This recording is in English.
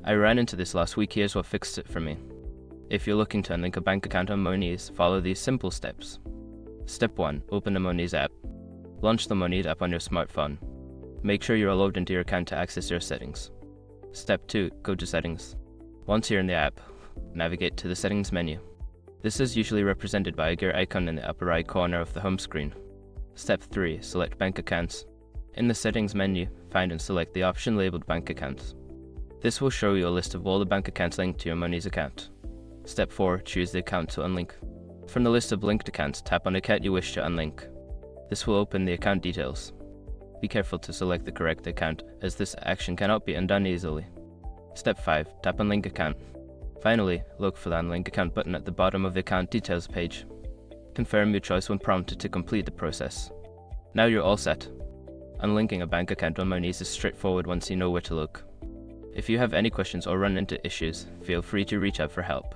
I ran into this last week. Here's what fixed it for me. If you're looking to unlink a bank account on Monese, follow these simple steps. Step 1. Open the Monese app. Launch the Monese app on your smartphone. Make sure you are logged into your account to access your settings. Step 2. Go to Settings. Once you're in the app, navigate to the Settings menu. This is usually represented by a gear icon in the upper right corner of the home screen. Step 3. Select Bank Accounts. In the Settings menu, find and select the option labeled Bank Accounts. This will show you a list of all the bank accounts linked to your Monese account. Step 4. Choose the account to unlink. From the list of linked accounts, tap on the account you wish to unlink. This will open the account details. Be careful to select the correct account, as this action cannot be undone easily. Step 5. Tap Unlink Account. Finally, look for the Unlink Account button at the bottom of the account details page. Confirm your choice when prompted to complete the process. Now you're all set. Unlinking a bank account on Monese is straightforward once you know where to look. If you have any questions or run into issues, feel free to reach out for help.